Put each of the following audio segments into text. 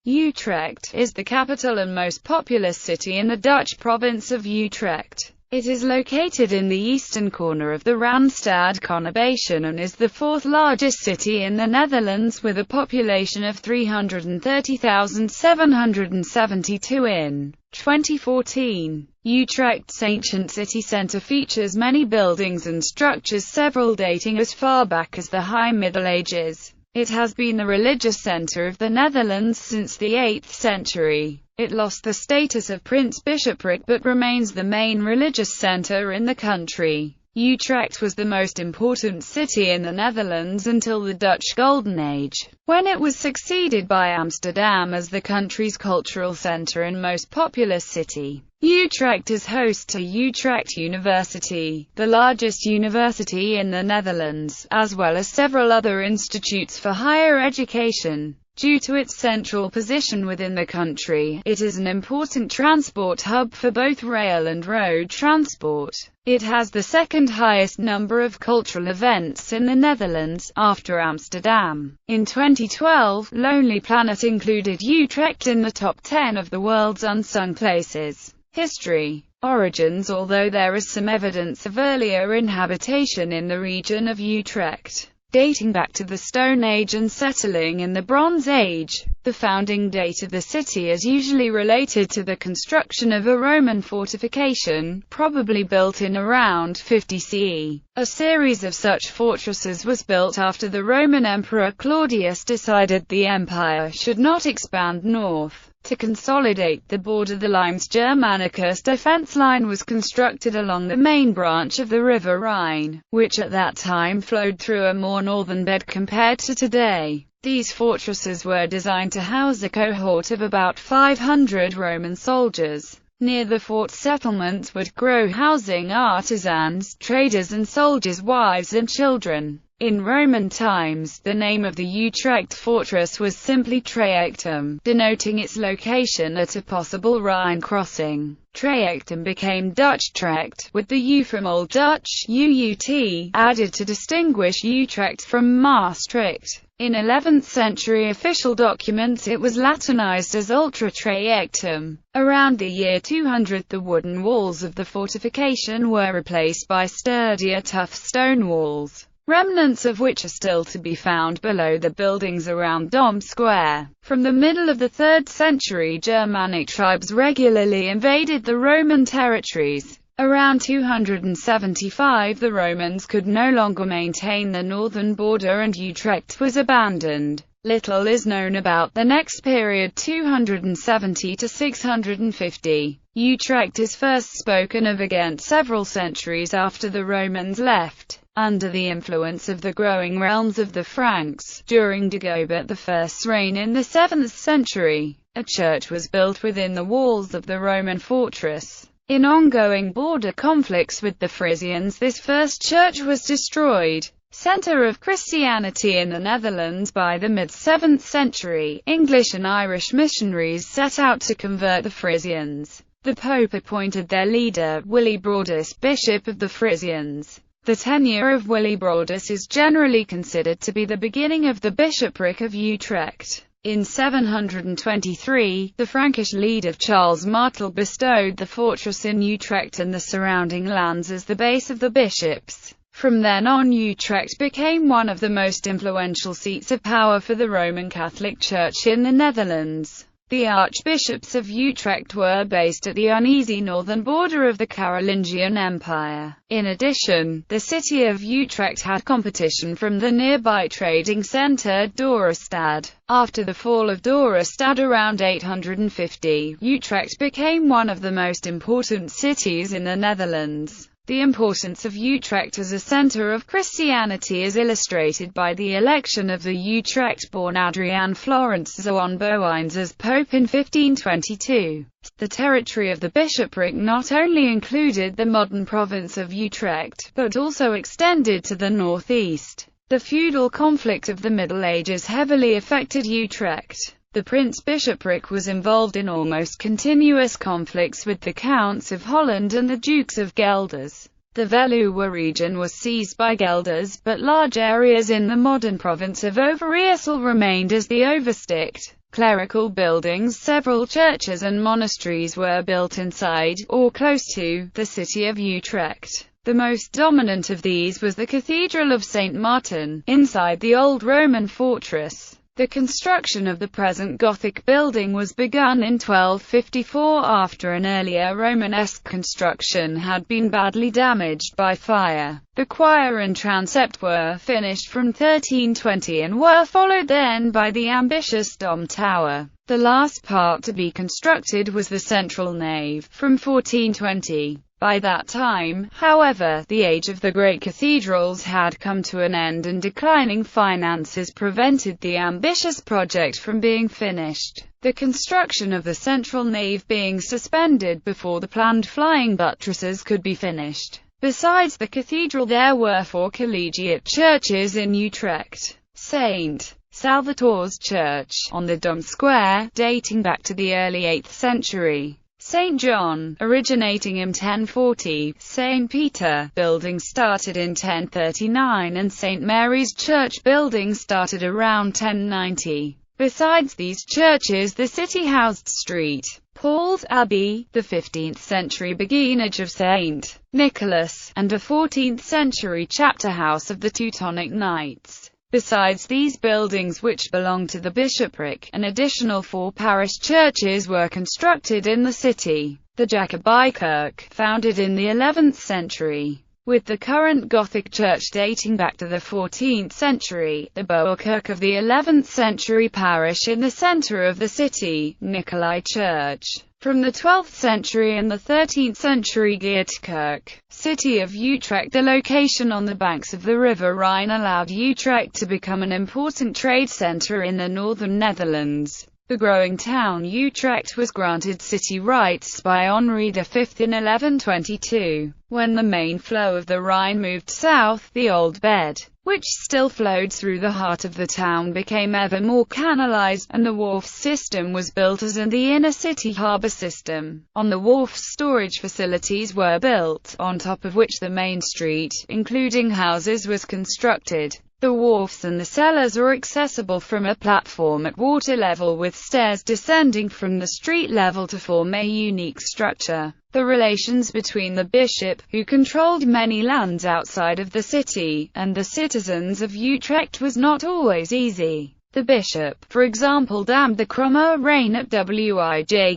Utrecht is the capital and most populous city in the Dutch province of Utrecht. It is located in the eastern corner of the Randstad conurbation and is the fourth largest city in the Netherlands with a population of 330,772 in 2014. Utrecht's ancient city centre features many buildings and structures, several dating as far back as the High Middle Ages. It has been the religious centre of the Netherlands since the 8th century. It lost the status of prince-bishopric but remains the main religious centre in the country. Utrecht was the most important city in the Netherlands until the Dutch Golden Age, when it was succeeded by Amsterdam as the country's cultural centre and most populous city. Utrecht is host to Utrecht University, the largest university in the Netherlands, as well as several other institutes for higher education. Due to its central position within the country, it is an important transport hub for both rail and road transport. It has the second highest number of cultural events in the Netherlands, after Amsterdam. In 2012, Lonely Planet included Utrecht in the top 10 of the world's unsung places. History. Origins. Although there is some evidence of earlier inhabitation in the region of Utrecht, dating back to the Stone Age and settling in the Bronze Age, the founding date of the city is usually related to the construction of a Roman fortification, probably built in around 50 CE. A series of such fortresses was built after the Roman Emperor Claudius decided the empire should not expand north. To consolidate the border, the Limes Germanicus defense line was constructed along the main branch of the river Rhine, which at that time flowed through a more northern bed compared to today. These fortresses were designed to house a cohort of about 500 Roman soldiers. Near the fort, settlements would grow, housing artisans, traders and soldiers' wives and children. In Roman times, the name of the Utrecht fortress was simply Trajectum, denoting its location at a possible Rhine crossing. Trajectum became Dutch Trecht, with the U from Old Dutch, UUT, added to distinguish Utrecht from Maastricht. In 11th century official documents it was Latinized as Ultra Trajectum. Around the year 200 the wooden walls of the fortification were replaced by sturdier, tough stone walls, remnants of which are still to be found below the buildings around Dom Square. From the middle of the 3rd century, Germanic tribes regularly invaded the Roman territories. Around 275 the Romans could no longer maintain the northern border and Utrecht was abandoned. Little is known about the next period, 270 to 650. Utrecht is first spoken of again several centuries after the Romans left. Under the influence of the growing realms of the Franks, during Dagobert I's reign in the 7th century, a church was built within the walls of the Roman fortress. In ongoing border conflicts with the Frisians, this first church was destroyed. Center of Christianity in the Netherlands. By the mid-7th century, English and Irish missionaries set out to convert the Frisians. The Pope appointed their leader, Willibrordus, Bishop of the Frisians. The tenure of Willibrordus is generally considered to be the beginning of the bishopric of Utrecht. In 723, the Frankish leader Charles Martel bestowed the fortress in Utrecht and the surrounding lands as the base of the bishops. From then on, Utrecht became one of the most influential seats of power for the Roman Catholic Church in the Netherlands. The archbishops of Utrecht were based at the uneasy northern border of the Carolingian Empire. In addition, the city of Utrecht had competition from the nearby trading centre Dorestad. After the fall of Dorestad around 850, Utrecht became one of the most important cities in the Netherlands. The importance of Utrecht as a centre of Christianity is illustrated by the election of the Utrecht-born Adriaan Florens Zoon Boijns as Pope in 1522. The territory of the bishopric not only included the modern province of Utrecht, but also extended to the northeast. The feudal conflict of the Middle Ages heavily affected Utrecht. The prince-bishopric was involved in almost continuous conflicts with the Counts of Holland and the Dukes of Guelders. The Veluwe region was seized by Guelders, but large areas in the modern province of Overijssel remained as the Oversticht. clerical buildings. Several churches and monasteries were built inside, or close to, the city of Utrecht. The most dominant of these was the Cathedral of St. Martin, inside the old Roman fortress. The construction of the present Gothic building was begun in 1254 after an earlier Romanesque construction had been badly damaged by fire. The choir and transept were finished from 1320 and were followed then by the ambitious dome tower. The last part to be constructed was the central nave, from 1420. By that time, however, the age of the great cathedrals had come to an end and declining finances prevented the ambitious project from being finished, the construction of the central nave being suspended before the planned flying buttresses could be finished. Besides the cathedral, there were 4 collegiate churches in Utrecht. St. Salvator's Church, on the Dome Square, dating back to the early 8th century. St. John, originating in 1040, St. Peter, building started in 1039 and St. Mary's Church building started around 1090. Besides these churches, the city housed St. Paul's Abbey, the 15th century beguinage of St. Nicholas, and a 14th century chapter house of the Teutonic Knights. Besides these buildings which belonged to the bishopric, an additional 4 parish churches were constructed in the city. The Jacobi Kirk, founded in the 11th century, with the current Gothic church dating back to the 14th century, the Boer Kirk of the 11th century parish in the centre of the city, Nicolai Church. From the 12th century and the 13th century Geertkirk, city of Utrecht. The location on the banks of the River Rhine allowed Utrecht to become an important trade centre in the northern Netherlands. The growing town Utrecht was granted city rights by Henri V in 1122. When the main flow of the Rhine moved south, the old bed, which still flowed through the heart of the town, became ever more canalized, and the wharf system was built as in the inner city harbour system. On the wharfs storage facilities were built, on top of which the main street, including houses, was constructed. The wharfs and the cellars are accessible from a platform at water level with stairs descending from the street level to form a unique structure. The relations between the bishop, who controlled many lands outside of the city, and the citizens of Utrecht was not always easy. The bishop, for example, dammed the Kromme Rijn at Wijkbeek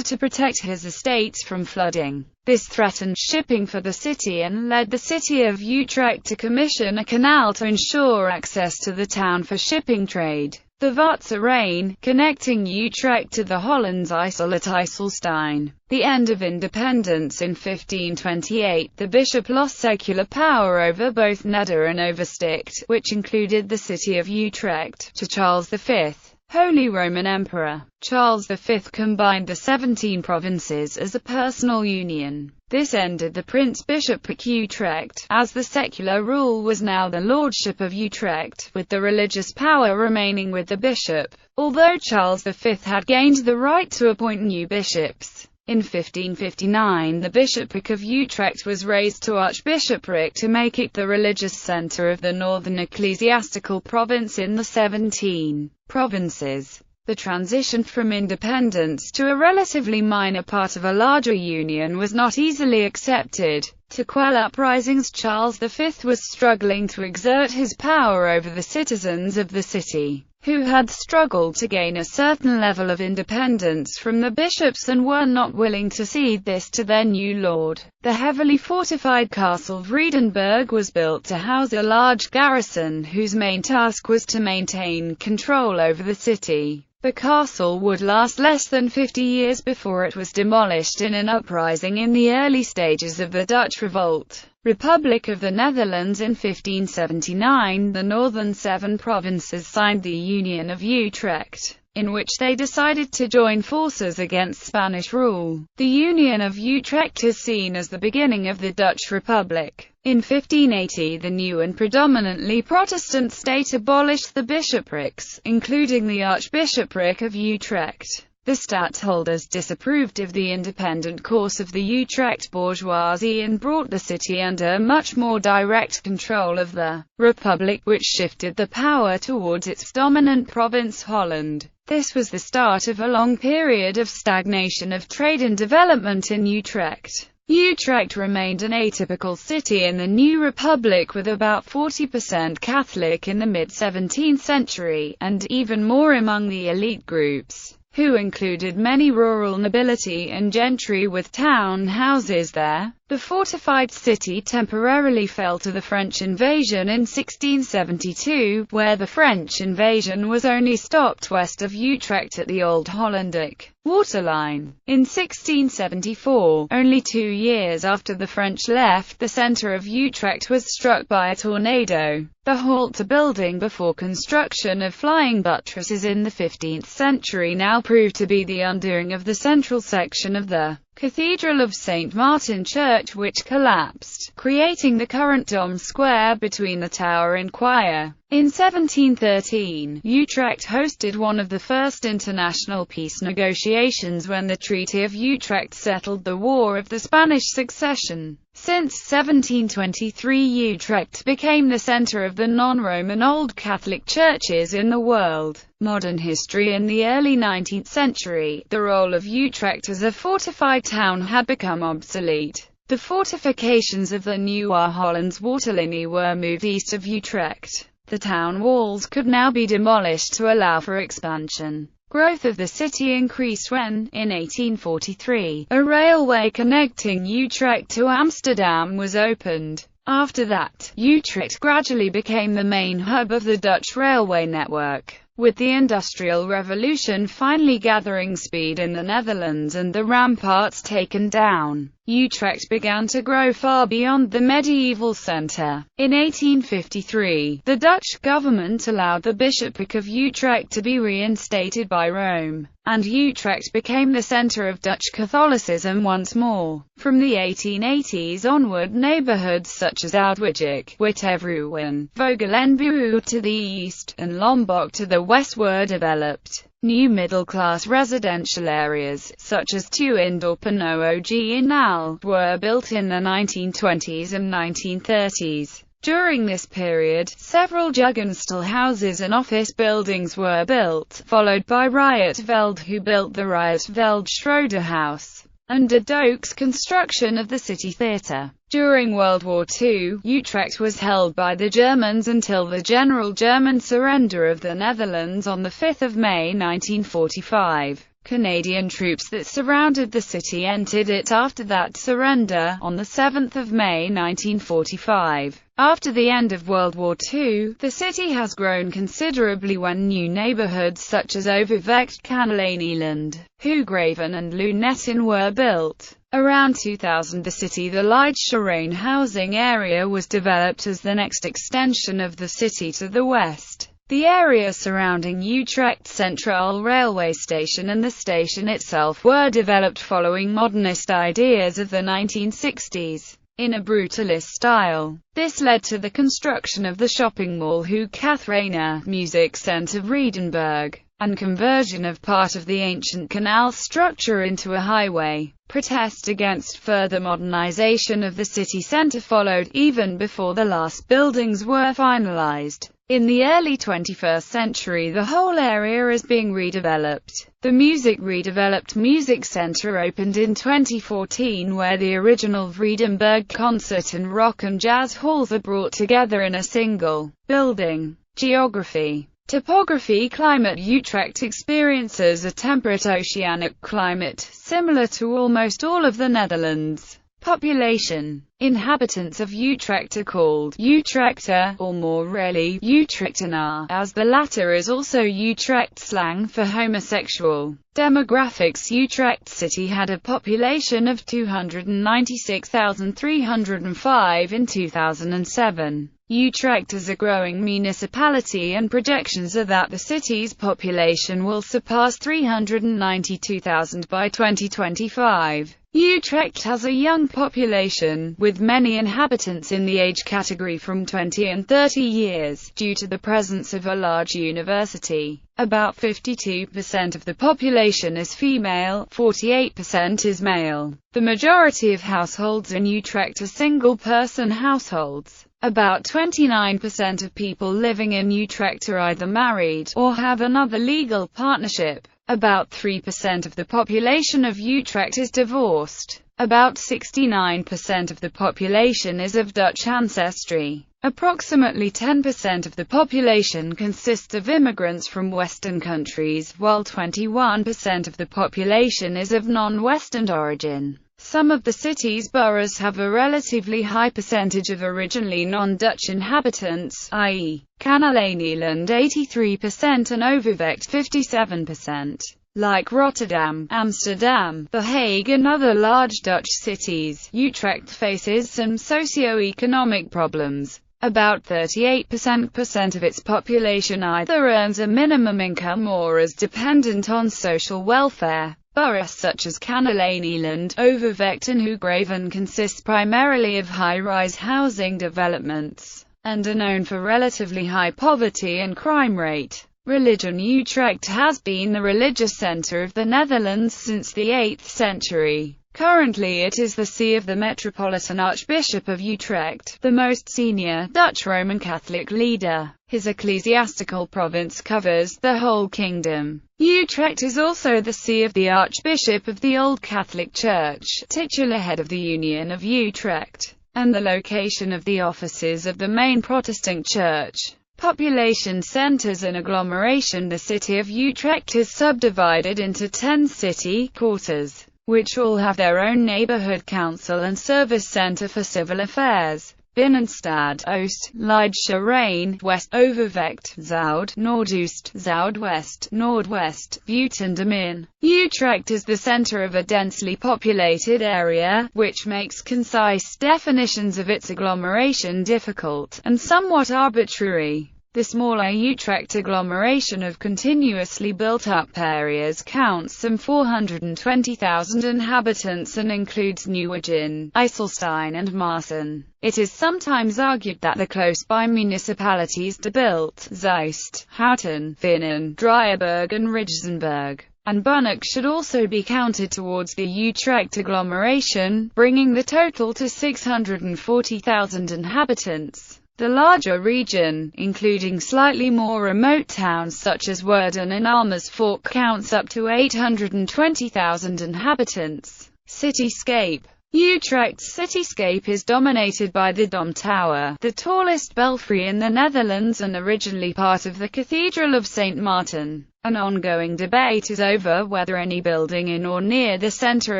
to protect his estates from flooding. This threatened shipping for the city and led the city of Utrecht to commission a canal to ensure access to the town for shipping trade. The Vaartse Rijn, connecting Utrecht to the Hollands IJssel at IJsselstein. The end of independence in 1528, the bishop lost secular power over both Neder and Oversticht, which included the city of Utrecht, to Charles V, Holy Roman Emperor. Charles V combined the 17 provinces as a personal union. This ended the Prince-Bishopric Utrecht, as the secular rule was now the Lordship of Utrecht, with the religious power remaining with the bishop, although Charles V had gained the right to appoint new bishops. In 1559 the bishopric of Utrecht was raised to archbishopric to make it the religious centre of the northern ecclesiastical province in the 17 provinces. The transition from independence to a relatively minor part of a larger union was not easily accepted. To quell uprisings, Charles V was struggling to exert his power over the citizens of the city, who had struggled to gain a certain level of independence from the bishops and were not willing to cede this to their new lord. The heavily fortified castle Vredenburg was built to house a large garrison whose main task was to maintain control over the city. The castle would last less than 50 years before it was demolished in an uprising in the early stages of the Dutch Revolt. Republic of the Netherlands in 1579, the northern 7 provinces signed the Union of Utrecht, in which they decided to join forces against Spanish rule. The Union of Utrecht is seen as the beginning of the Dutch Republic. In 1580 the new and predominantly Protestant state abolished the bishoprics, including the Archbishopric of Utrecht. The stadtholders disapproved of the independent course of the Utrecht bourgeoisie and brought the city under much more direct control of the Republic, which shifted the power towards its dominant province Holland. This was the start of a long period of stagnation of trade and development in Utrecht. Utrecht remained an atypical city in the new republic, with about 40% Catholic in the mid-17th century, and even more among the elite groups, who included many rural nobility and gentry with town houses there. The fortified city temporarily fell to the French invasion in 1672, where the French invasion was only stopped west of Utrecht at the Old Hollandic waterline. In 1674, only 2 years after the French left, the centre of Utrecht was struck by a tornado. The Halt building, before construction of flying buttresses in the 15th century, now proved to be the undoing of the central section of the Cathedral of St. Martin Church, which collapsed, creating the current Dom Square between the tower and choir. In 1713, Utrecht hosted one of the first international peace negotiations when the Treaty of Utrecht settled the War of the Spanish Succession. Since 1723, Utrecht became the center of the non-Roman Old Catholic churches in the world. Modern history. In the early 19th century, the role of Utrecht as a fortified town had become obsolete. The fortifications of the Nieuwe Hollands Waterlinie were moved east of Utrecht. The town walls could now be demolished to allow for expansion. Growth of the city increased when, in 1843, a railway connecting Utrecht to Amsterdam was opened. After that, Utrecht gradually became the main hub of the Dutch railway network. With the Industrial Revolution finally gathering speed in the Netherlands and the ramparts taken down, Utrecht began to grow far beyond the medieval centre. In 1853, the Dutch government allowed the Bishopric of Utrecht to be reinstated by Rome, and Utrecht became the centre of Dutch Catholicism once more. From the 1880s onward, neighbourhoods such as Uitwijk, Witteveruwen, Vogelenbuurt to the east, and Lombok to the west were developed. New middle-class residential areas, such as Tuindorp and Oog were built in the 1920s and 1930s. During this period, several Jugendstil houses and office buildings were built, followed by Rietveld, who built the Rietveld Schroeder House, and de Doek's construction of the City Theatre. During World War II, Utrecht was held by the Germans until the general German surrender of the Netherlands on 5 May 1945. Canadian troops that surrounded the city entered it after that surrender, on 7 May 1945. After the end of World War II, the city has grown considerably when new neighbourhoods such as Overvecht, Kanalenieland, Hooggraven and Lunetten were built. Around 2000, the city, the Leidscherain housing area, was developed as the next extension of the city to the west. The area surrounding Utrecht Centraal railway station and the station itself were developed following modernist ideas of the 1960s, in a brutalist style. This led to the construction of the shopping mall Hoogkaterijnen, music centre Vredenburg, and conversion of part of the ancient canal structure into a highway. Protest against further modernization of the city centre followed, even before the last buildings were finalized. In the early 21st century, the whole area is being redeveloped. The redeveloped music centre opened in 2014, where the original Vredenburg concert and rock and jazz halls are brought together in a single building. Geography. Topography. Climate. Utrecht experiences a temperate oceanic climate, similar to almost all of the Netherlands. Population. Inhabitants of Utrecht are called Utrechter, or more rarely, Utrechternaar, as the latter is also Utrecht slang for homosexual. Demographics. Utrecht City had a population of 296,305 in 2007. Utrecht is a growing municipality, and projections are that the city's population will surpass 392,000 by 2025. Utrecht has a young population, with many inhabitants in the age category from 20 and 30 years, due to the presence of a large university. About 52% of the population is female, 48% is male. The majority of households in Utrecht are single-person households. About 29% of people living in Utrecht are either married, or have another legal partnership. About 3% of the population of Utrecht is divorced. About 69% of the population is of Dutch ancestry. Approximately 10% of the population consists of immigrants from Western countries, while 21% of the population is of non-Western origin. Some of the city's boroughs have a relatively high percentage of originally non-Dutch inhabitants, i.e., Canalane-Land 83% and Overvecht 57%. Like Rotterdam, Amsterdam, The Hague and other large Dutch cities, Utrecht faces some socio-economic problems. About 38% of its population either earns a minimum income or is dependent on social welfare. Boroughs such as Canalane-Land, Overvecht and Hooggraven consist primarily of high-rise housing developments, and are known for relatively high poverty and crime rate. Religion. Utrecht has been the religious center of the Netherlands since the 8th century. Currently it is the see of the Metropolitan Archbishop of Utrecht, the most senior Dutch Roman Catholic leader. His ecclesiastical province covers the whole kingdom. Utrecht is also the see of the Archbishop of the Old Catholic Church, titular head of the Union of Utrecht, and the location of the offices of the main Protestant church. Population centers and agglomeration. The city of Utrecht is subdivided into 10 city quarters, which all have their own neighborhood council and service center for civil affairs. Binnenstad, Oost, Leidsche Rijn, West, Overvecht, Zuid, Noordoost, Zuidwest, Northwest, Buiten de Min. Utrecht is the center of a densely populated area, which makes concise definitions of its agglomeration difficult, and somewhat arbitrary. The smaller Utrecht agglomeration of continuously built-up areas counts some 420,000 inhabitants and includes Nieuwegein, IJsselstein and Maassen. It is sometimes argued that the close-by municipalities De Bilt, Zeist, Houten, Vinnen, Drieberg and Rijsenburg, and Bunnik should also be counted towards the Utrecht agglomeration, bringing the total to 640,000 inhabitants. The larger region, including slightly more remote towns such as Woerden and Amersfoort, counts up to 820,000 inhabitants. Cityscape. Utrecht's cityscape is dominated by the Dom Tower, the tallest belfry in the Netherlands and originally part of the Cathedral of St. Martin. An ongoing debate is over whether any building in or near the center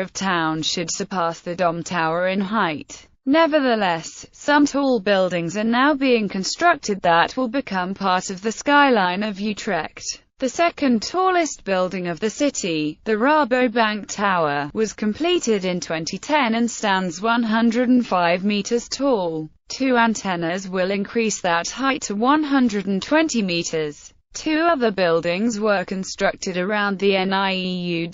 of town should surpass the Dom Tower in height. Nevertheless, some tall buildings are now being constructed that will become part of the skyline of Utrecht. The second tallest building of the city, the Rabobank Tower, was completed in 2010 and stands 105 meters tall. Two antennas will increase that height to 120 meters. Two other buildings were constructed around the NIEUW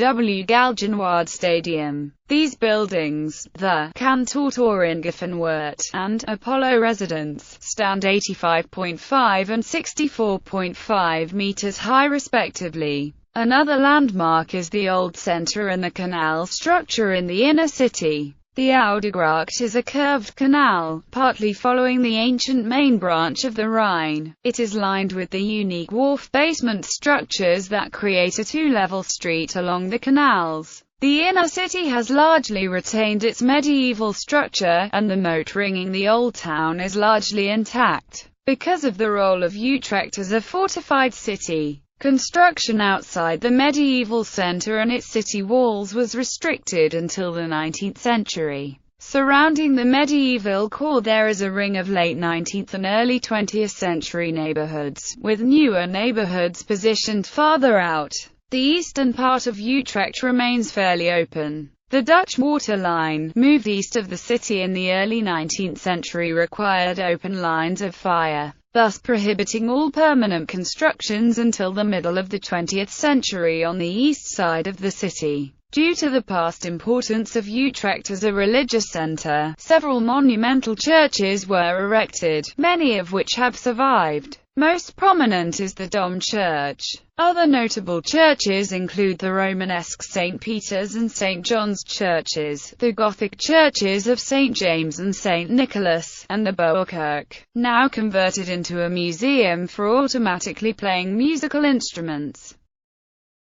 Galgenwaard Stadium. These buildings, the Kantoortorengevenwert and Apollo Residence, stand 85.5 and 64.5 meters high respectively. Another landmark is the Old Center and the canal structure in the inner city. The Oudegracht is a curved canal, partly following the ancient main branch of the Rhine. It is lined with the unique wharf basement structures that create a two-level street along the canals. The inner city has largely retained its medieval structure, and the moat ringing the old town is largely intact. Because of the role of Utrecht as a fortified city, construction outside the medieval center and its city walls was restricted until the 19th century. Surrounding the medieval core there is a ring of late 19th and early 20th century neighborhoods, with newer neighborhoods positioned farther out. The eastern part of Utrecht remains fairly open. The Dutch water line, moved east of the city in the early 19th century, required open lines of fire, thus prohibiting all permanent constructions until the middle of the 20th century on the east side of the city. Due to the past importance of Utrecht as a religious centre, several monumental churches were erected, many of which have survived. Most prominent is the Dom Church. Other notable churches include the Romanesque St. Peter's and St. John's churches, the Gothic churches of St. James and St. Nicholas, and the Boerkerk, now converted into a museum for automatically playing musical instruments.